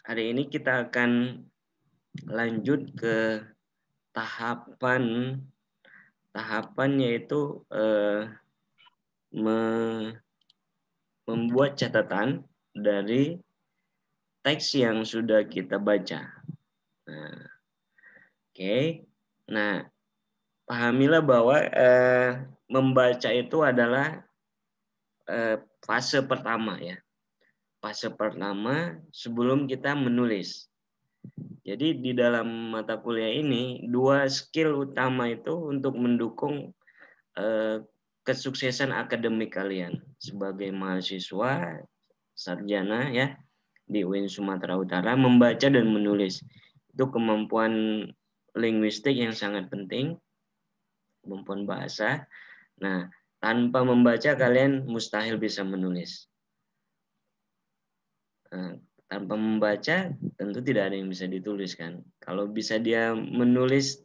hari ini kita akan lanjut ke tahapan yaitu membuat catatan dari teks yang sudah kita baca. Nah, oke. Nah, pahamilah bahwa membaca itu adalah fase pertama ya. Fase pertama sebelum kita menulis. Jadi di dalam mata kuliah ini 2 skill utama itu untuk mendukung kesuksesan akademik kalian sebagai mahasiswa sarjana ya di UIN Sumatera Utara, membaca dan menulis. Itu kemampuan linguistik yang sangat penting, kemampuan bahasa. Nah, tanpa membaca kalian mustahil bisa menulis. Tanpa membaca tentu tidak ada yang bisa dituliskan. Kalau bisa dia menulis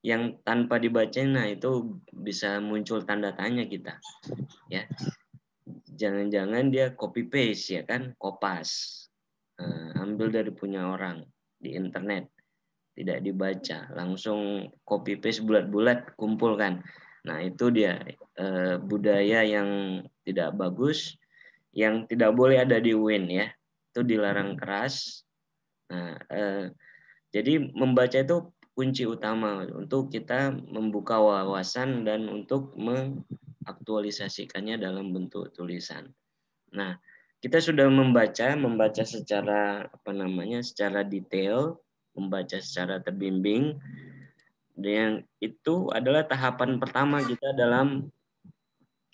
yang tanpa dibaca, nah itu bisa muncul tanda tanya kita. Ya, jangan-jangan dia copy paste ya kan, kopas, ambil dari punya orang di internet, tidak dibaca, langsung copy paste bulat-bulat kumpulkan. Nah itu dia budaya yang tidak bagus, yang tidak boleh ada di UIN ya. Itu dilarang keras. Nah, jadi membaca itu kunci utama untuk kita membuka wawasan dan untuk mengaktualisasikannya dalam bentuk tulisan. Nah, kita sudah membaca secara secara detail, membaca secara terbimbing. Dan itu adalah tahapan pertama kita dalam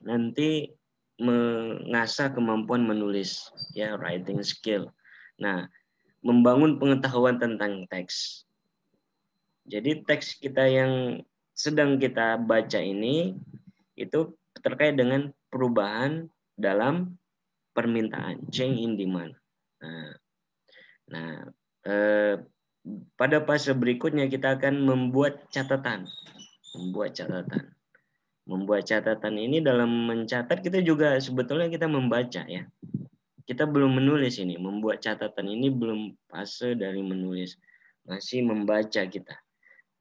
nanti mengasah kemampuan menulis ya, writing skill. Nah, membangun pengetahuan tentang teks. Jadi teks kita yang sedang kita baca ini itu terkait dengan perubahan dalam permintaan, change in demand. Nah, pada fase berikutnya kita akan membuat catatan. Membuat catatan ini dalam mencatat kita juga sebetulnya kita membaca ya. Kita belum menulis ini, membuat catatan ini belum fase dari menulis. Masih membaca kita.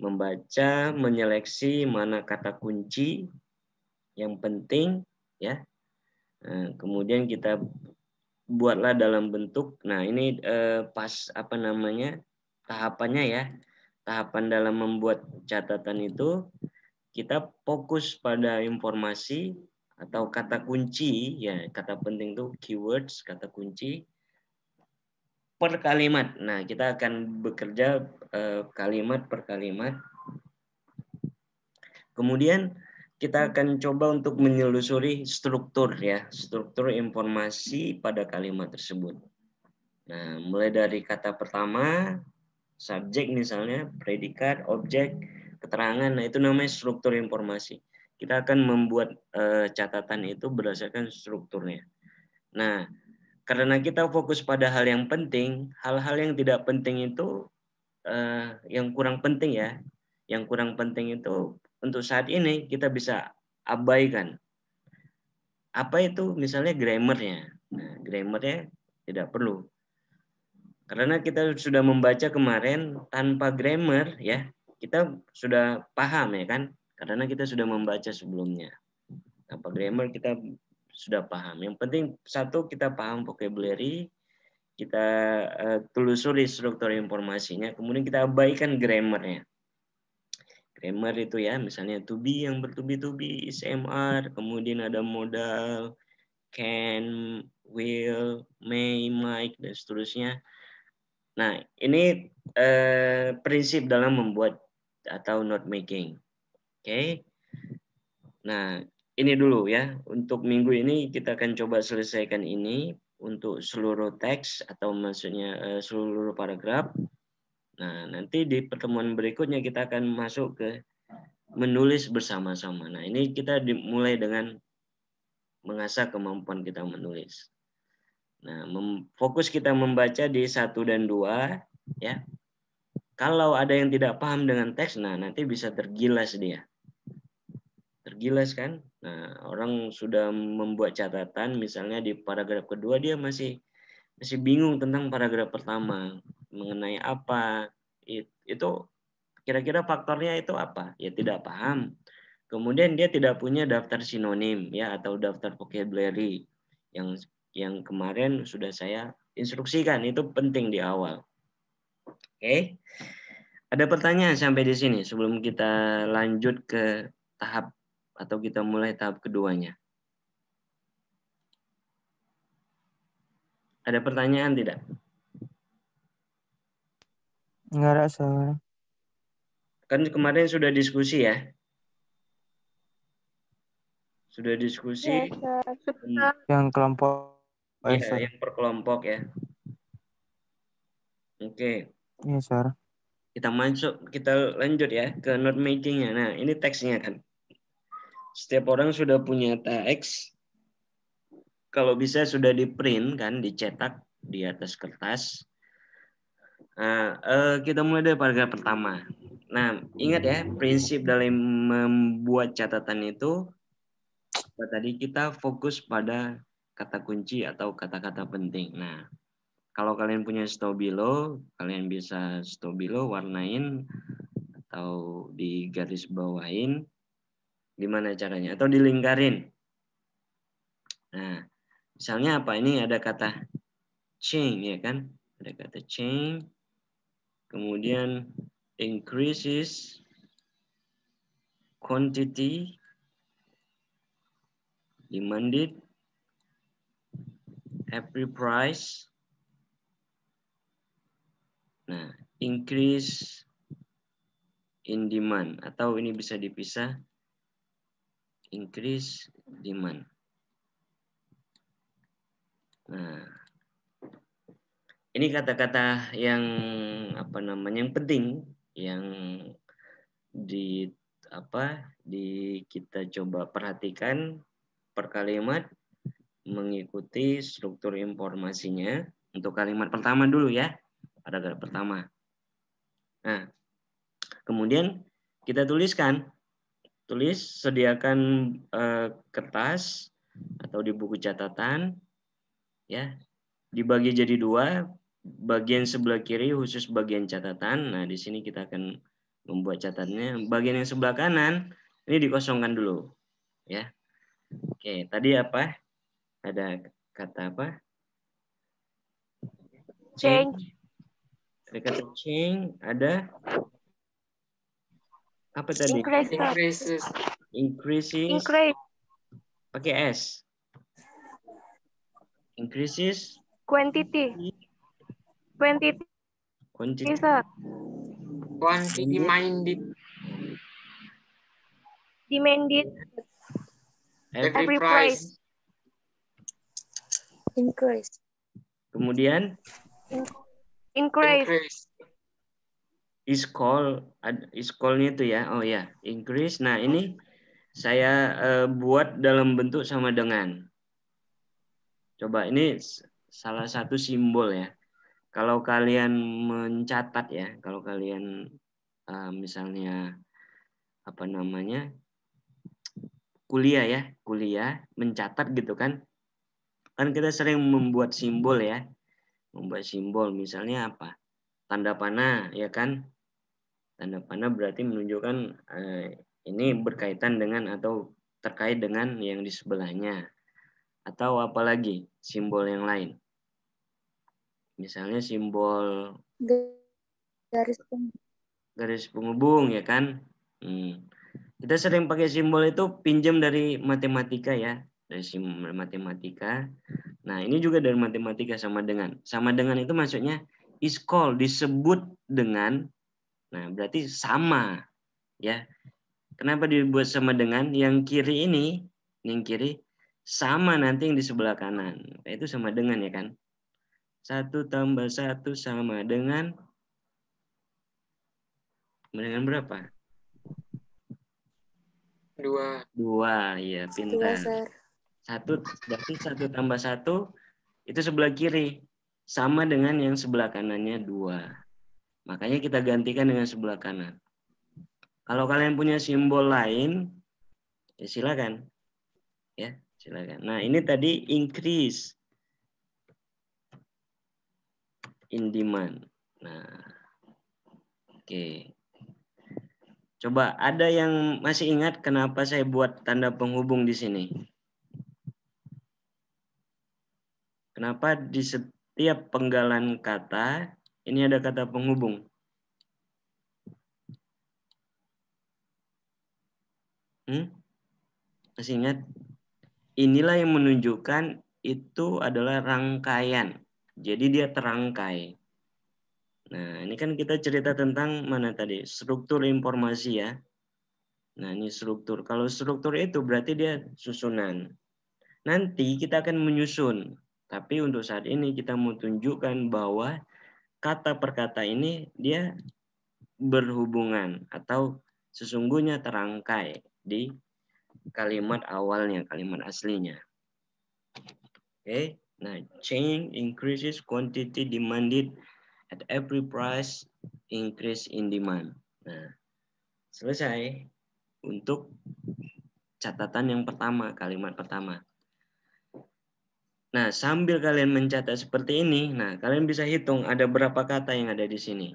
Membaca, menyeleksi mana kata kunci yang penting ya. Kemudian kita buatlah dalam bentuk. Nah, ini tahapannya ya. Tahapan dalam membuat catatan itu kita fokus pada informasi atau kata kunci ya, kata penting itu keywords, kata kunci per kalimat. Nah, kita akan bekerja kalimat per kalimat. Kemudian kita akan coba untuk menelusuri struktur ya, struktur informasi pada kalimat tersebut. Nah, mulai dari kata pertama, subjek misalnya, predikat, objek, keterangan, nah itu namanya struktur informasi. Kita akan membuat catatan itu berdasarkan strukturnya. Nah, karena kita fokus pada hal yang penting, hal-hal yang tidak penting itu yang kurang penting ya. Yang kurang penting itu untuk saat ini kita bisa abaikan. Apa itu? Misalnya grammarnya. Nah, grammarnya tidak perlu. Karena kita sudah membaca kemarin tanpa grammar ya, kita sudah paham ya kan? Karena kita sudah membaca sebelumnya. Tanpa grammar kita sudah paham. Yang penting satu, kita paham vocabulary, kita telusuri struktur informasinya, kemudian kita abaikan grammarnya. Grammar itu ya, misalnya to be yang bertubi be, is, are, kemudian ada modal, can, will, may, might, dan seterusnya. Nah, ini prinsip dalam membuat atau note making. Oke. Nah, ini dulu ya. Untuk minggu ini kita akan coba selesaikan ini untuk seluruh teks atau maksudnya seluruh paragraf. Nah, nanti di pertemuan berikutnya kita akan masuk ke menulis bersama-sama. Nah, ini kita dimulai dengan mengasah kemampuan kita menulis. Nah, fokus kita membaca di 1 dan 2 ya. Kalau ada yang tidak paham dengan teks, nah nanti bisa tergilas dia. Tergilas kan? Nah, orang sudah membuat catatan misalnya di paragraf kedua dia masih masih bingung tentang paragraf pertama mengenai apa itu kira-kira faktornya itu apa? Ya tidak paham. Kemudian dia tidak punya daftar sinonim ya atau daftar vocabulary yang kemarin sudah saya instruksikan, itu penting di awal. Oke. Ada pertanyaan sampai di sini sebelum kita lanjut ke tahap atau kita mulai tahap keduanya? Ada pertanyaan tidak? Enggak ada, Sir. Kan kemarin sudah diskusi ya? Sudah diskusi. Ya, Sir. Yang kelompok Ya, Sir. yang per kelompok ya. Oke. Iya, Sir. Kita lanjut ya ke note making-nya. Nah, ini teksnya kan. Setiap orang sudah punya teks. Kalau bisa sudah di print kan, dicetak di atas kertas. Nah, kita mulai dari paragraf pertama. Nah, ingat ya, prinsip dalam membuat catatan itu tadi kita fokus pada kata kunci atau kata-kata penting. Nah, kalau kalian punya stabilo, kalian bisa stabilo warnain atau di garis bawahin. Gimana caranya? Atau dilingkarin. Nah, misalnya apa? Ini ada kata change ya kan? Ada kata change. Kemudian increases quantity demanded every price. Nah, increase in demand atau ini bisa dipisah increase demand. Nah, ini kata-kata yang yang penting yang di kita coba perhatikan per kalimat mengikuti struktur informasinya. Untuk kalimat pertama dulu ya, paragraf pertama. Nah, kemudian kita sediakan kertas atau di buku catatan ya, dibagi jadi dua, bagian sebelah kiri khusus bagian catatan. Nah, di sini kita akan membuat catatannya. Bagian yang sebelah kanan ini dikosongkan dulu ya. Oke, tadi apa? Ada kata apa? Change. Ada kata change, ada apa tadi? Increases. Increases. Increase. Pakai S. Increases. Quantity. Quantity. Quantity. Sir. Quantity minded. Demanded. Every price. Increase. Kemudian Increase. is call-nya itu ya. Oh ya, increase. Nah, ini saya buat dalam bentuk sama dengan. Coba ini salah satu simbol ya. Kalau kalian mencatat ya, kalau kalian misalnya kuliah mencatat gitu kan. Kan kita sering membuat simbol ya. Membuat simbol misalnya apa? Tanda panah ya kan? Tanda panah berarti menunjukkan ini berkaitan dengan atau terkait dengan yang di sebelahnya. Atau apalagi simbol yang lain. Misalnya simbol garis penghubung ya kan. Kita sering pakai simbol itu pinjam dari matematika ya. Dari simbol matematika. Nah, ini juga dari matematika sama dengan. Sama dengan itu maksudnya is called, disebut dengan. Nah, berarti sama ya. Kenapa dibuat sama dengan? Yang kiri ini, yang kiri sama nanti yang di sebelah kanan. Nah, itu sama dengan ya kan? 1 tambah 1 sama dengan berapa? 2. 2, ya pintar. 1 berarti 1 tambah 1 itu sebelah kiri. Sama dengan yang sebelah kanannya 2. Makanya kita gantikan dengan sebelah kanan. Kalau kalian punya simbol lain, ya silakan. Ya, silakan. Nah, ini tadi increase. in demand. Nah, oke. Coba ada yang masih ingat kenapa saya buat tanda penghubung di sini? Kenapa di setiap penggalan kata ini ada kata penghubung? Masih ingat? Inilah yang menunjukkan itu adalah rangkaian. Jadi dia terangkai. Nah, ini kan kita cerita tentang mana tadi? Struktur informasi ya. Nah, ini struktur. Kalau struktur itu berarti dia susunan. Nanti kita akan menyusun. Tapi untuk saat ini kita mau tunjukkan bahwa kata per kata ini dia berhubungan atau sesungguhnya terangkai di kalimat awalnya, kalimat aslinya. Oke. Nah, change increases quantity demanded at every price increase in demand. Nah, selesai untuk catatan yang pertama, kalimat pertama. Nah, sambil kalian mencatat seperti ini, nah kalian bisa hitung ada berapa kata yang ada di sini.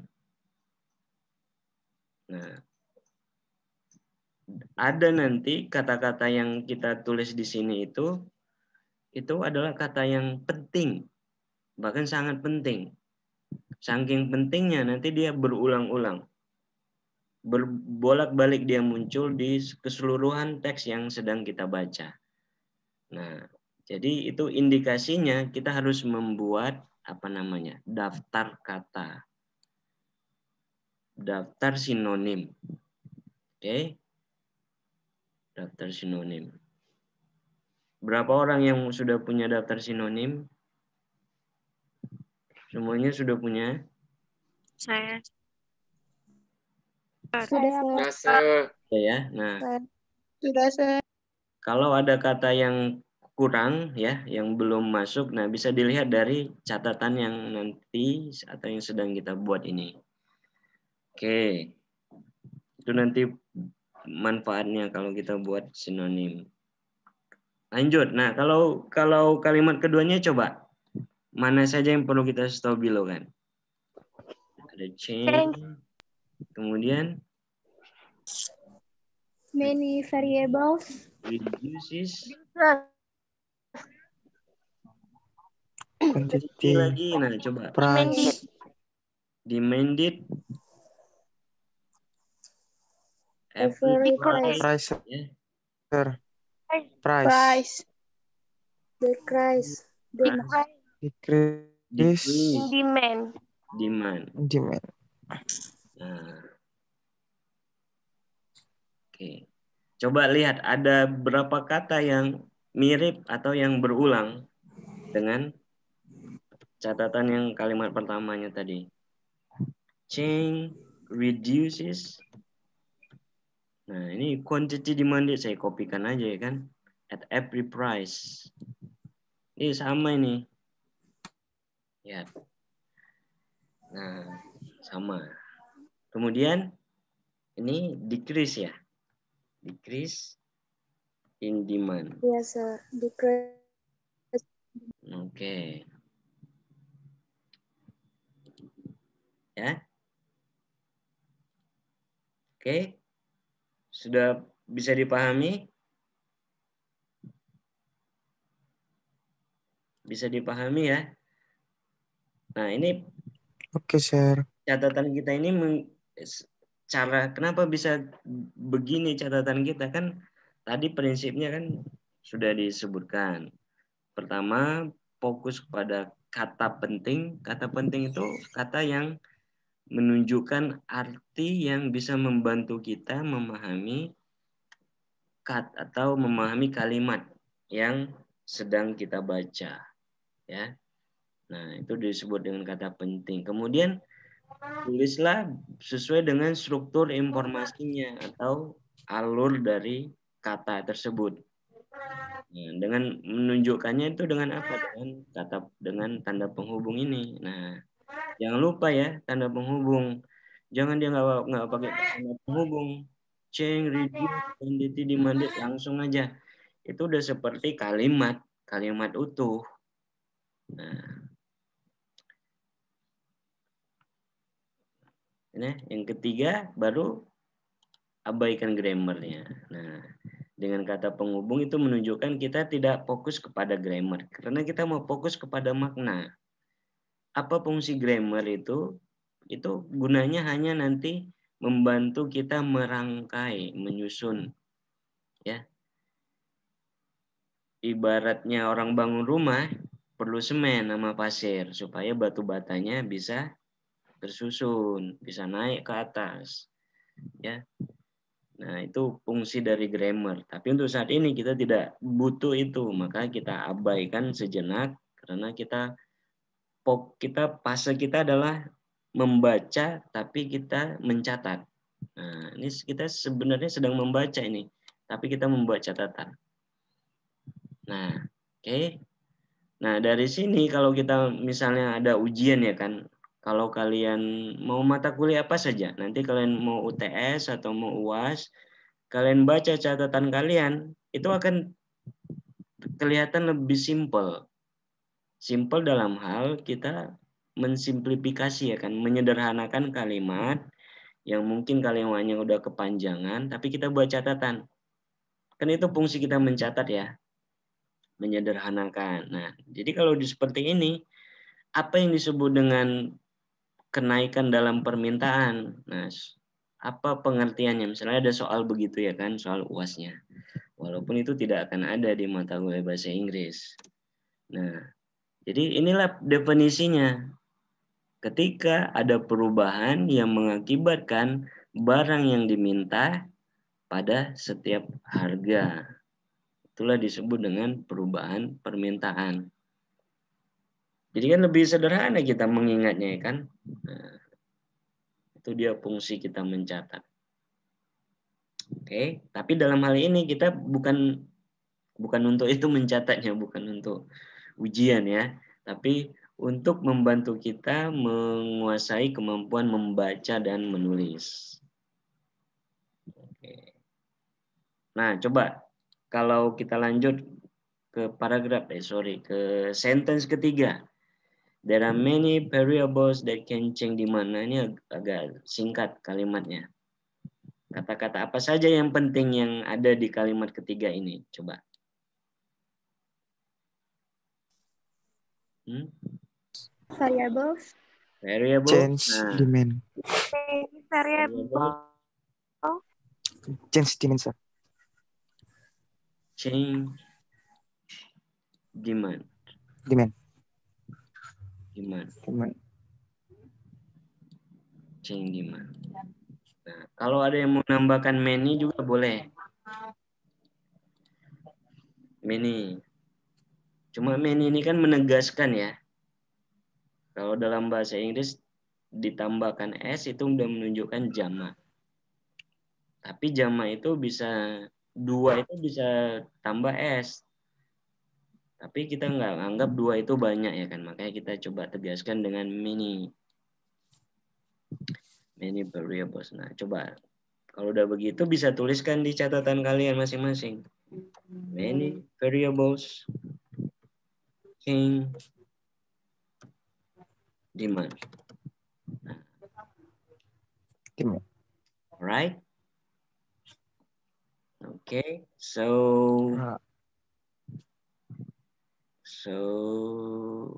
Nah, ada nanti kata-kata yang kita tulis di sini itu adalah kata yang penting, bahkan sangat penting. Saking pentingnya nanti dia berulang-ulang. Berbolak-balik dia muncul di keseluruhan teks yang sedang kita baca. Nah, jadi itu indikasinya kita harus membuat daftar kata. Daftar sinonim. Oke. Daftar sinonim. Berapa orang yang sudah punya daftar sinonim? Semuanya sudah punya? Saya. Sudah, Sir. Ya. Nah, Sudah, saya. kalau ada kata yang kurang ya, yang belum masuk, nah bisa dilihat dari catatan yang nanti atau yang sedang kita buat ini. Oke. Itu nanti manfaatnya kalau kita buat sinonim. Lanjut. Nah, kalau kalimat keduanya coba. Mana saja yang perlu kita stabilo kan? Ada change. Kemudian Many variables. reduces. Quantity. Lagi. Nah, coba. Price. Demanded. Every Price. Price. Ya. Price. Decrease. Decrease. Demand. Demand. Nah. Oke. Coba lihat ada berapa kata yang mirip atau yang berulang dengan catatan yang kalimat pertamanya tadi. Change, reduces. Nah, ini quantity demanded saya kopikan aja ya kan. At every price. Ini sama ini. Ya. Nah, sama. Kemudian ini decrease ya. Decrease in demand. Yes, sir. Decrease. Oke. Ya. Oke. Sudah bisa dipahami? Bisa dipahami ya? Nah, ini Oke, Sir. catatan kita ini cara kenapa bisa begini catatan kita kan tadi prinsipnya kan sudah disebutkan. Pertama, fokus pada kata penting. Kata penting itu kata yang menunjukkan arti yang bisa membantu kita memahami atau memahami kalimat yang sedang kita baca. Ya. Nah, itu disebut dengan kata penting. Kemudian tulislah sesuai dengan struktur informasinya atau alur dari kata tersebut. Nah, dengan menunjukkannya itu dengan apa? Dengan tanda penghubung ini. Nah, jangan lupa ya tanda penghubung. Jangan dia nggak pakai tanda penghubung. Change, reduce, quantity, demanded langsung aja. Itu udah seperti kalimat utuh. Nah, Nah, yang ketiga baru abaikan grammarnya. Nah, dengan kata penghubung itu menunjukkan kita tidak fokus kepada grammar karena kita mau fokus kepada makna. Apa fungsi grammar itu? Itu gunanya hanya nanti membantu kita merangkai, menyusun, ya. Ibaratnya orang bangun rumah perlu semen sama pasir supaya batu batanya bisa tersusun, bisa naik ke atas, ya. Nah, itu fungsi dari grammar. Tapi untuk saat ini kita tidak butuh itu, maka kita abaikan sejenak karena fase kita adalah membaca tapi kita mencatat. Nah, ini kita sebenarnya sedang membaca ini, tapi kita membuat catatan. Nah, oke. Nah, dari sini kalau kita misalnya ada ujian ya kan, kalau kalian mau mata kuliah apa saja, nanti kalian mau UTS atau mau UAS, kalian baca catatan kalian, itu akan kelihatan lebih simpel. Simpel dalam hal kita mensimplifikasi ya kan, menyederhanakan kalimat yang mungkin kalimatnya udah kepanjangan, tapi kita buat catatan. Kan itu fungsi kita mencatat ya, menyederhanakan. Nah, jadi kalau seperti ini, apa yang disebut dengan kenaikan dalam permintaan? Nah, apa pengertiannya? Misalnya ada soal begitu ya kan, soal UASnya. Walaupun itu tidak akan ada di mata kuliah bahasa Inggris. Nah, jadi inilah definisinya. Ketika ada perubahan yang mengakibatkan barang yang diminta pada setiap harga. Itulah disebut dengan perubahan permintaan. Jadi kan lebih sederhana kita mengingatnya ya kan. Nah, itu dia fungsi kita mencatat. Oke, tapi dalam hal ini kita bukan untuk itu mencatatnya, bukan untuk ujian ya, tapi untuk membantu kita menguasai kemampuan membaca dan menulis. Oke. Nah, coba kalau kita lanjut ke ke sentence ketiga. There are many variables that can change di mana. Ini agak singkat kalimatnya. Kata-kata apa saja yang penting yang ada di kalimat ketiga ini? Coba. Variables. Variable. Change Nah, demand. Variable. Change demand, sir. Change demand. Demand. Change demand. Nah, kalau ada yang mau menambahkan many juga boleh. Many. Cuma many ini kan menegaskan ya. Kalau dalam bahasa Inggris ditambahkan s itu udah menunjukkan jamak. Tapi jamak itu bisa dua itu bisa tambah s. Tapi kita nggak anggap dua itu banyak ya kan. Makanya kita coba tegaskan dengan many variables. Nah, coba kalau udah begitu bisa tuliskan di catatan kalian masing-masing. Many variables change demand. Demand. Alright? Okay, so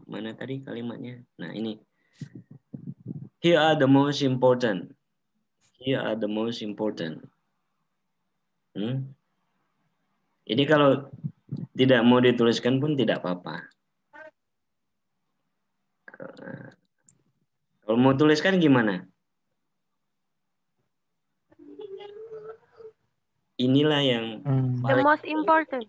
mana tadi kalimatnya? Nah, ini. Here are the most important. Here are the most important. Ini kalau tidak mau dituliskan pun tidak apa-apa. Kalau mau tuliskan gimana? Inilah yang The most important.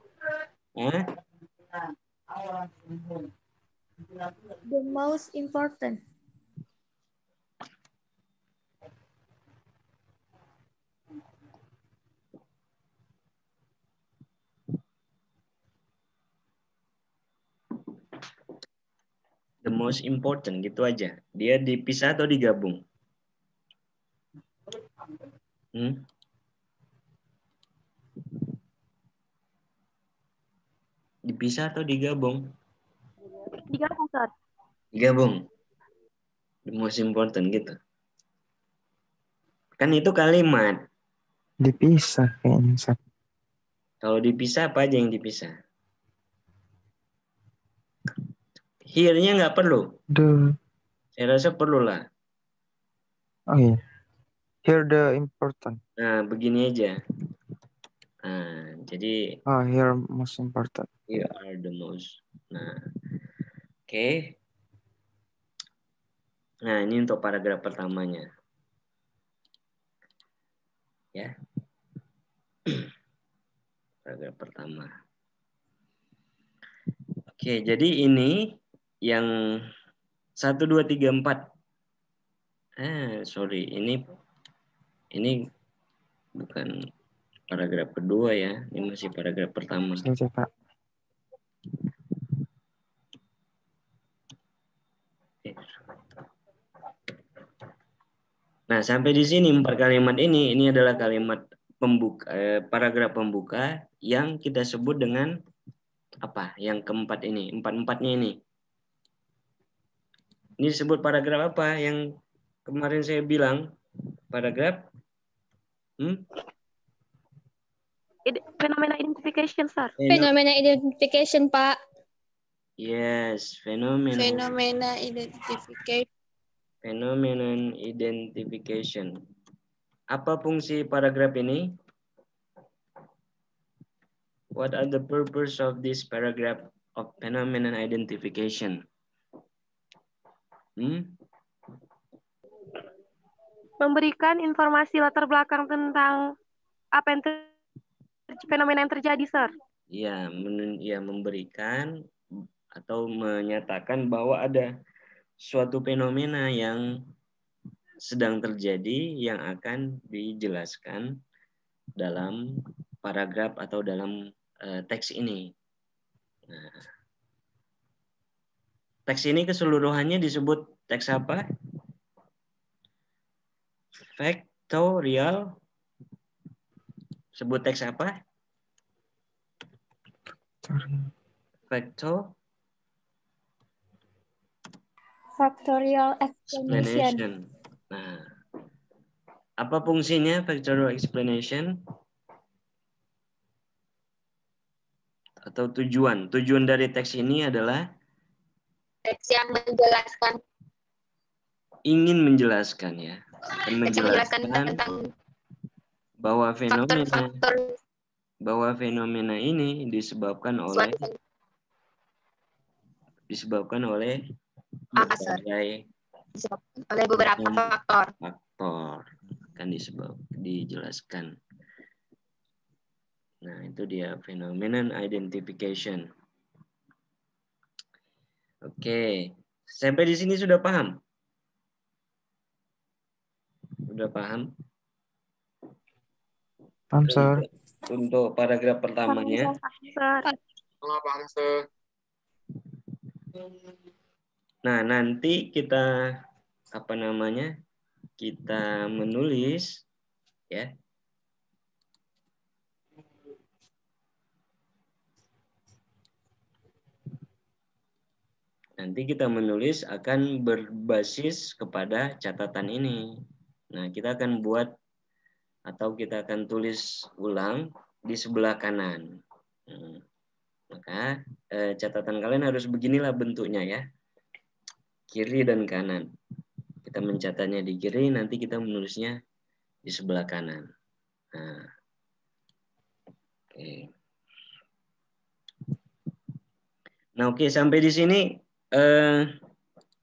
The most important. The most important gitu aja. Dia dipisah atau digabung? Dipisah atau digabung? Digabung, Sir. Digabung. The most important gitu. Kan itu kalimat. Dipisah kayaknya, Ustaz. Kalau dipisah apa aja yang dipisah? Here-nya nggak perlu. The, Saya rasa perlu lah. oh iya. Here the important. Nah, begini aja. Nah, jadi Oh, here most important. you are the most. Nah, oke. Nah, ini untuk paragraf pertamanya. Ya. Paragraf pertama. Oke, jadi ini yang 1, 2, 3, 4. Sorry, ini bukan paragraf kedua ya. Ini masih paragraf pertama. Saja, Pak. Nah, sampai di sini 4 kalimat ini adalah kalimat pembuka, paragraf pembuka yang kita sebut dengan apa? Yang keempat ini, empat-empatnya ini. Ini disebut paragraf apa? Yang kemarin saya bilang paragraf Fenomena identification, sir. Fenomena identification, Pak. Yes, fenomena. Fenomena identification. Phenomenon identification. Apa fungsi paragraf ini? What are the purpose of this paragraph of phenomenon identification? Memberikan informasi latar belakang tentang apa yang fenomena yang terjadi, sir. Ya, memberikan atau menyatakan bahwa ada suatu fenomena yang sedang terjadi yang akan dijelaskan dalam paragraf atau dalam teks ini. Nah, teks ini keseluruhannya disebut teks apa? Factorial. Sebut teks apa? Factorial explanation. Nah, apa fungsinya factorial explanation? Atau tujuan? Tujuan dari teks ini adalah Teks yang menjelaskan. Ingin menjelaskan ya. Menjelaskan tentang bahwa fenomena faktor-faktor bahwa fenomena ini disebabkan oleh beberapa faktor akan dijelaskan. Nah, itu dia phenomenon identification. Oke, sampai di sini sudah paham? Sudah paham? Paham, Sir. Untuk paragraf pertamanya. Paham, Sir. Nah, nanti kita kita menulis ya. Nanti kita menulis akan berbasis kepada catatan ini. Nah, kita akan buat atau kita akan tulis ulang di sebelah kanan. Maka catatan kalian harus beginilah bentuknya ya. Kiri dan kanan. Kita mencatatnya di kiri, nanti kita menulisnya di sebelah kanan. Nah, oke. Nah, oke, sampai di sini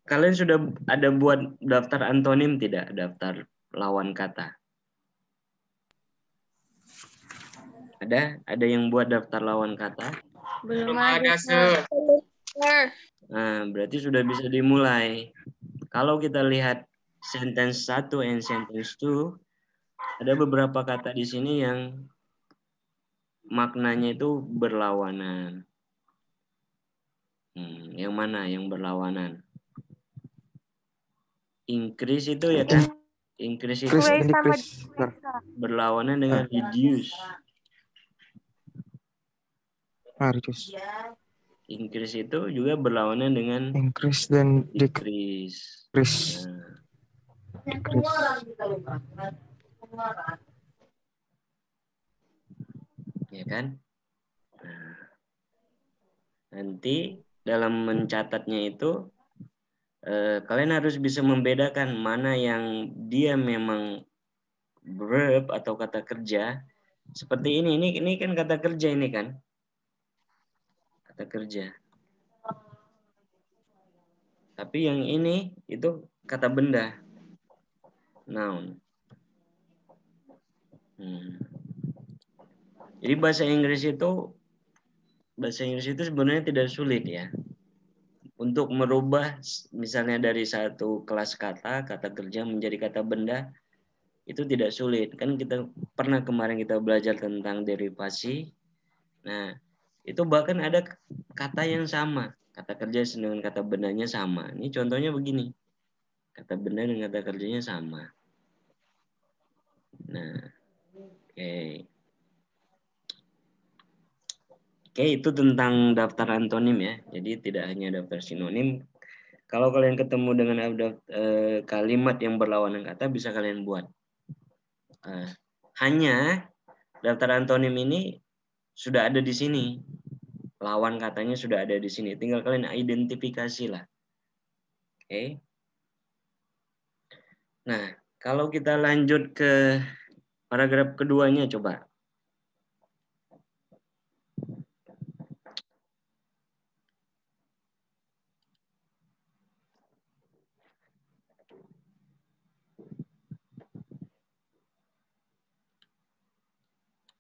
kalian sudah ada buat daftar antonim tidak? Daftar lawan kata. Ada yang buat daftar lawan kata? belum ada, Sir. Nah, berarti sudah bisa dimulai. Kalau kita lihat sentence 1 and sentence 2, ada beberapa kata di sini yang maknanya itu berlawanan. Yang mana yang berlawanan? Increase itu ya kan? Increase itu berlawanan dengan reduce. Reduce. Increase itu juga berlawanan dengan increase dan decrease. decrease. Nah. Ya kan? Nah, nanti dalam mencatatnya itu kalian harus bisa membedakan mana yang dia memang verb atau kata kerja. Seperti ini kan kata kerja ini kan? Kata kerja. Tapi yang ini itu kata benda. Noun. Jadi bahasa Inggris itu sebenarnya tidak sulit ya. Untuk merubah misalnya dari satu kelas kata kerja menjadi kata benda itu tidak sulit. Kan kita pernah kemarin kita belajar tentang derivasi. Nah, itu bahkan ada kata yang sama. Kata kerja dengan kata bendanya sama. Ini contohnya begini. Kata benda dan kata kerjanya sama. Nah, oke. Oke, itu tentang daftar antonim ya. Jadi tidak hanya daftar sinonim. Kalau kalian ketemu dengan kalimat yang berlawanan kata, bisa kalian buat. Hanya daftar antonim ini sudah ada di sini. Lawan katanya sudah ada di sini. Tinggal kalian identifikasi lah. Oke. Nah, kalau kita lanjut ke paragraf keduanya, coba.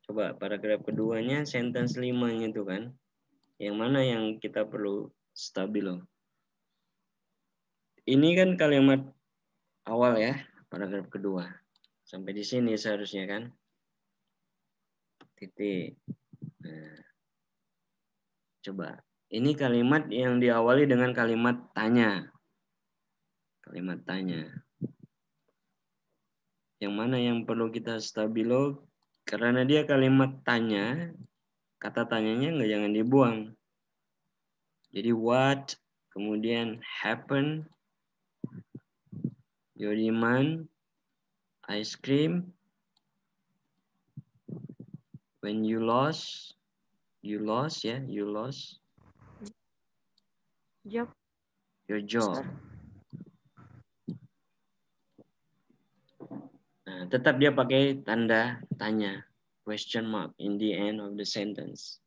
Coba paragraf keduanya, sentence 5-nya itu kan. Yang mana yang kita perlu stabilo. Ini kan kalimat awal ya, paragraf kedua. Sampai di sini seharusnya kan. Titik. Nah, coba. Ini kalimat yang diawali dengan kalimat tanya. Kalimat tanya. Yang mana yang perlu kita stabilo, karena dia kalimat tanya, kata tanyanya nggak jangan dibuang. Jadi what, kemudian happen, your demand, ice cream, when you lost ya, you lost Job. your job. Nah, tetap dia pakai tanda tanya, question mark in the end of the sentence.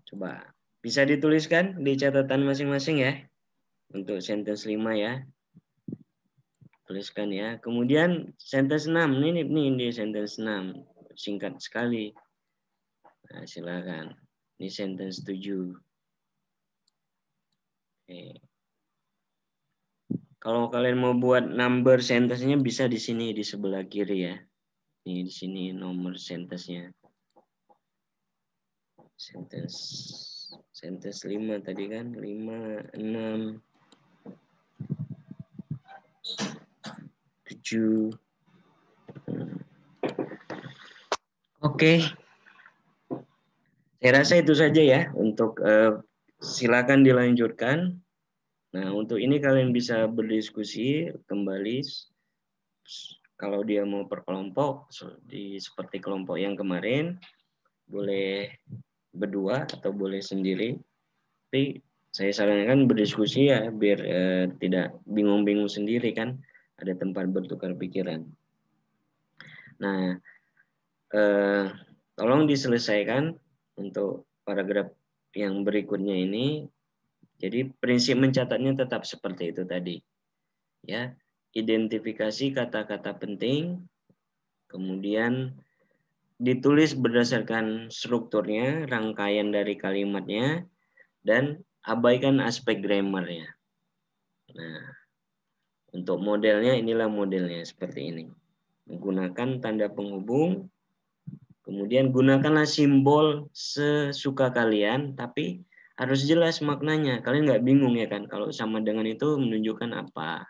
Coba bisa dituliskan di catatan masing-masing ya untuk sentence 5 ya. Tuliskan ya. Kemudian sentence 6 ini di sentence 6 singkat sekali. Nah, silakan. Ini sentence 7. Oke. Kalau kalian mau buat number sentence-nya bisa di sini di sebelah kiri ya. Ini di sini nomor sentence-nya. Sentence 5 tadi kan, 5, 6, 7. Oke. Saya rasa itu saja ya untuk silakan dilanjutkan. Nah, untuk ini kalian bisa berdiskusi kembali kalau dia mau per kelompok seperti kelompok yang kemarin boleh berdua atau boleh sendiri. Tapi saya sarankan berdiskusi ya biar tidak bingung-bingung sendiri kan, ada tempat bertukar pikiran. Nah, tolong diselesaikan untuk paragraf yang berikutnya ini. Jadi prinsip mencatatnya tetap seperti itu tadi. Ya, identifikasi kata-kata penting, kemudian ditulis berdasarkan strukturnya, rangkaian dari kalimatnya, dan abaikan aspek grammarnya. Nah, untuk modelnya inilah modelnya seperti ini. Menggunakan tanda penghubung, kemudian gunakanlah simbol sesuka kalian, tapi harus jelas maknanya. Kalian nggak bingung ya kan, kalau sama dengan itu menunjukkan apa.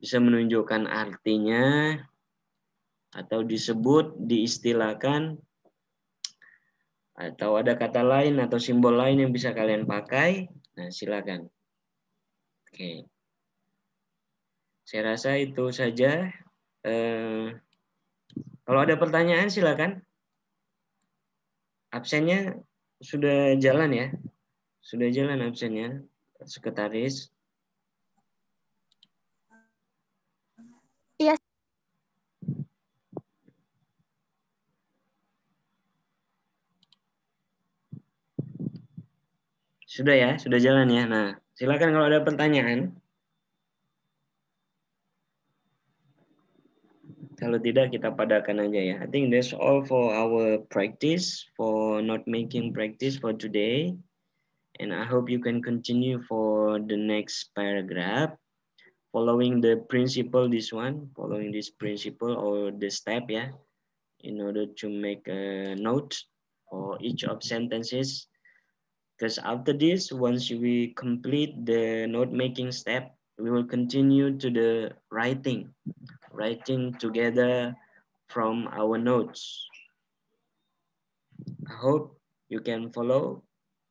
Bisa menunjukkan artinya, atau disebut, diistilahkan, atau ada kata lain atau simbol lain yang bisa kalian pakai. Nah, silakan. Oke. Saya rasa itu saja. Kalau ada pertanyaan silakan. Absennya sudah jalan ya? Sudah jalan absennya, sekretaris? Iya. Sudah ya, sudah jalan ya. Nah, silakan kalau ada pertanyaan. Kalau tidak kita padakan aja ya. I think that's all for our practice, for not making practice for today. And I hope you can continue for the next paragraph. Following the principle, this one, following this principle or the step, yeah, in order to make a note for each of sentences. Because after this, once we complete the note making step, we will continue to the writing together from our notes. I hope you can follow.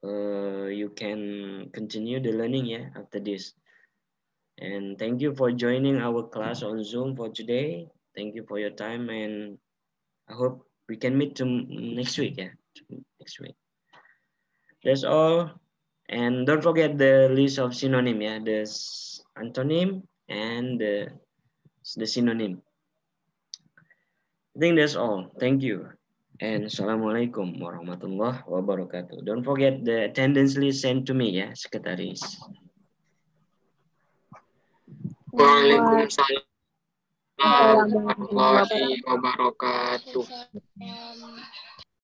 You can continue the learning, yeah, after this. And thank you for joining our class on Zoom for today. Thank you for your time, and I hope we can meet next week, yeah, next week. That's all. And don't forget the list of synonym, yeah, the antonym and the synonym. I think that's all. Thank you. And Assalamualaikum warahmatullahi wabarakatuh. Don't forget the attendance list sent to me, ya, sekretaris. Waalaikumsalam warahmatullahi wabarakatuh.